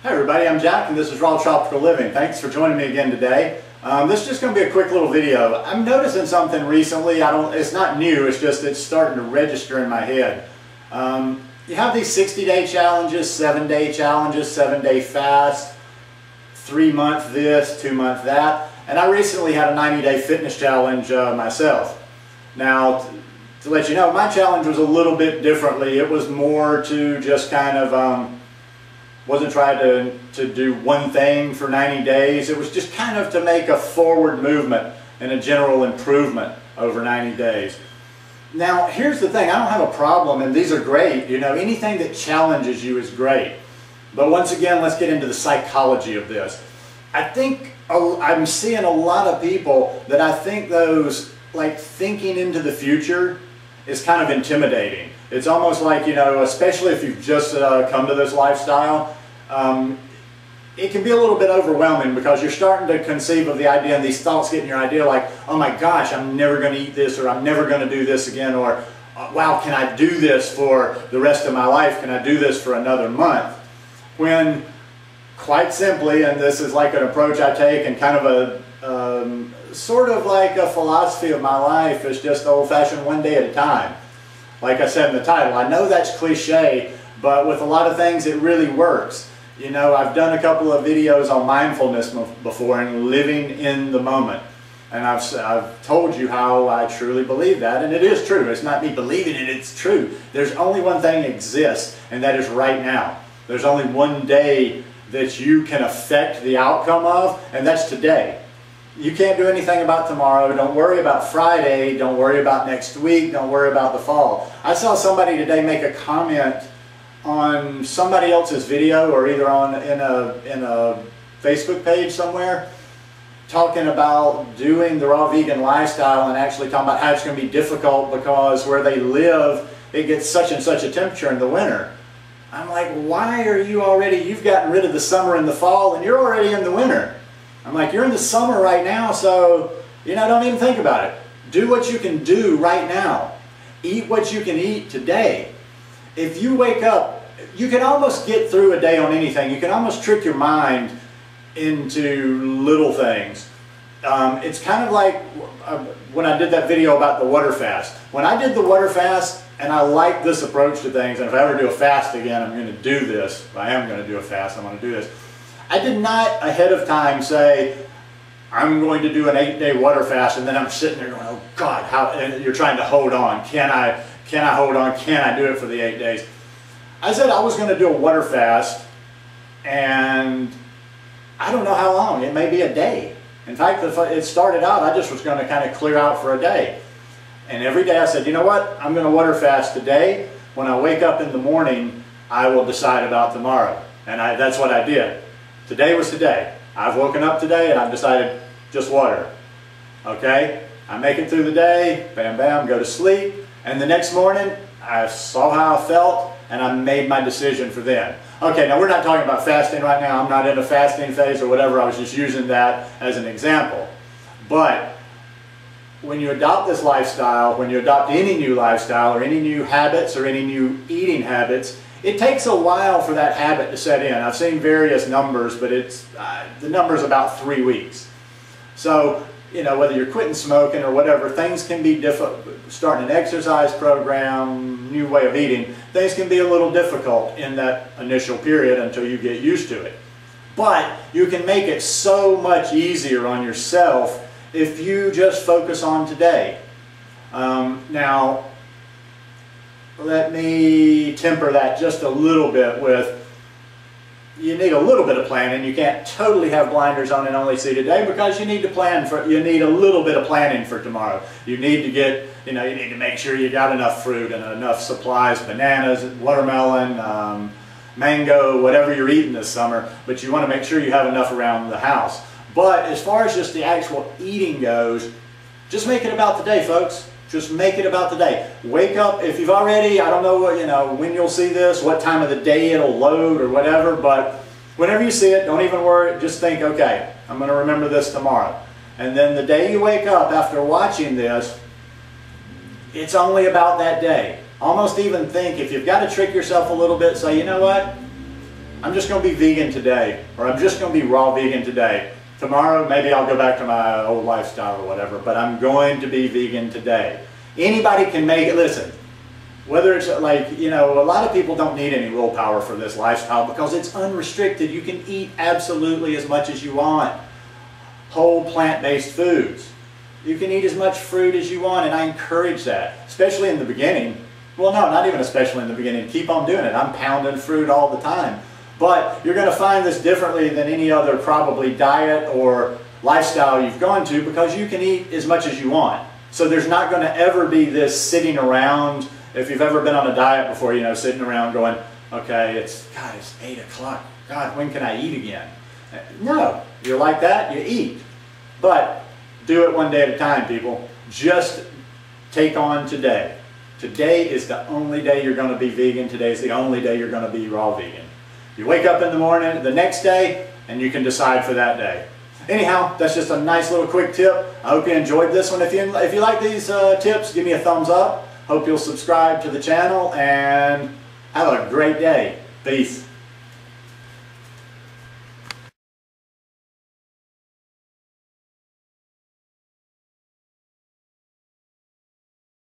Hi everybody, I'm Jack and this is Raw Tropical Living. Thanks for joining me again today. This is just going to be a quick little video. I'm noticing something recently. It's not new, it's starting to register in my head. You have these 60-day challenges, 7-day challenges, 7-day fast, 3-month this, 2-month that, and I recently had a 90-day fitness challenge myself. Now, to let you know, my challenge was a little bit differently. It was more to just kind of wasn't trying to do one thing for 90 days. It was just kind of to make a forward movement and a general improvement over 90 days. Now, here's the thing. I don't have a problem, and these are great. You know, anything that challenges you is great. But once again, let's get into the psychology of this. I think I'm seeing a lot of people that I think those, like, thinking into the future is kind of intimidating. It's almost like, you know, especially if you've just come to this lifestyle, it can be a little bit overwhelming because you're starting to conceive of the idea and these thoughts get in your idea like, oh my gosh, I'm never going to eat this, or I'm never going to do this again, or wow, can I do this for the rest of my life? Can I do this for another month? When quite simply, and this is like an approach I take and kind of a sort of like a philosophy of my life, is just old-fashioned one day at a time. Like I said in the title, I know that's cliche, but with a lot of things it really works. You know, I've done a couple of videos on mindfulness before and living in the moment. And I've told you how I truly believe that, and it is true. It's not me believing it, it's true. There's only one thing that exists, and that is right now. There's only one day that you can affect the outcome of, and that's today. You can't do anything about tomorrow. Don't worry about Friday. Don't worry about next week. Don't worry about the fall. I saw somebody today make a comment on somebody else's video, or either in a Facebook page somewhere, talking about doing the raw vegan lifestyle and actually talking about how it's going to be difficult because where they live it gets such and such a temperature in the winter. I'm like, why are you already, you've gotten rid of the summer and the fall and you're already in the winter. I'm like, you're in the summer right now, so, you know, don't even think about it. Do what you can do right now. Eat what you can eat today. If you wake up, you can almost get through a day on anything. You can almost trick your mind into little things. It's kind of like when I did that video about the water fast. When I did the water fast, and I like this approach to things, and if I ever do a fast again, I'm going to do this. If I am going to do a fast, I'm going to do this. I did not ahead of time say, I'm going to do an 8-day water fast, and then I'm sitting there going, oh God, how, and you're trying to hold on. Can I hold on? Can I do it for the 8 days? I said I was going to do a water fast, and I don't know how long. It may be a day. In fact, if it started out, I just was going to kind of clear out for a day. And every day I said, you know what? I'm going to water fast today. When I wake up in the morning, I will decide about tomorrow. And that's what I did. Today was today. I've woken up today and I've decided just water. Okay? I make it through the day, bam, bam, go to sleep. And the next morning, I saw how I felt and I made my decision for then. Okay, now we're not talking about fasting right now. I'm not in a fasting phase or whatever. I was just using that as an example. But when you adopt this lifestyle, when you adopt any new lifestyle or any new habits or any new eating habits, it takes a while for that habit to set in. I've seen various numbers, but the number's about 3 weeks. So, you know, whether you're quitting smoking or whatever, things can be difficult. Starting an exercise program, new way of eating, things can be a little difficult in that initial period until you get used to it. But you can make it so much easier on yourself if you just focus on today. Now, let me temper that just a little bit with, you need a little bit of planning. You can't totally have blinders on and only see today, because you need to plan for, you need a little bit of planning for tomorrow. You need to get, you know, you need to make sure you got enough fruit and enough supplies, bananas, watermelon, mango, whatever you're eating this summer, but you want to make sure you have enough around the house. But as far as just the actual eating goes, just make it about the day, folks. Just make it about the day. Wake up, if you've already, I don't know what, you know, when you'll see this, what time of the day it'll load or whatever, but whenever you see it, don't even worry, just think, okay, I'm going to remember this tomorrow. And then the day you wake up after watching this, it's only about that day. Almost even think, if you've got to trick yourself a little bit, say, you know what? I'm just going to be vegan today, or I'm just going to be raw vegan today. Tomorrow, maybe I'll go back to my old lifestyle or whatever, but I'm going to be vegan today. Anybody can make it. Listen, whether it's like, you know, a lot of people don't need any willpower for this lifestyle because it's unrestricted. You can eat absolutely as much as you want. Whole plant-based foods. You can eat as much fruit as you want, and I encourage that, especially in the beginning. Well, no, not even especially in the beginning. Keep on doing it. I'm pounding fruit all the time. But you're going to find this differently than any other probably diet or lifestyle you've gone to, because you can eat as much as you want. So there's not going to ever be this sitting around, if you've ever been on a diet before, you know, sitting around going, okay, it's 8 o'clock. God, when can I eat again? No, you're like that, you eat. But do it one day at a time, people. Just take on today. Today is the only day you're going to be vegan. Today is the only day you're going to be raw vegan. You wake up in the morning the next day and you can decide for that day. Anyhow, that's just a nice little quick tip. I hope you enjoyed this one. If you like these tips, give me a thumbs up. Hope you'll subscribe to the channel and have a great day. Peace.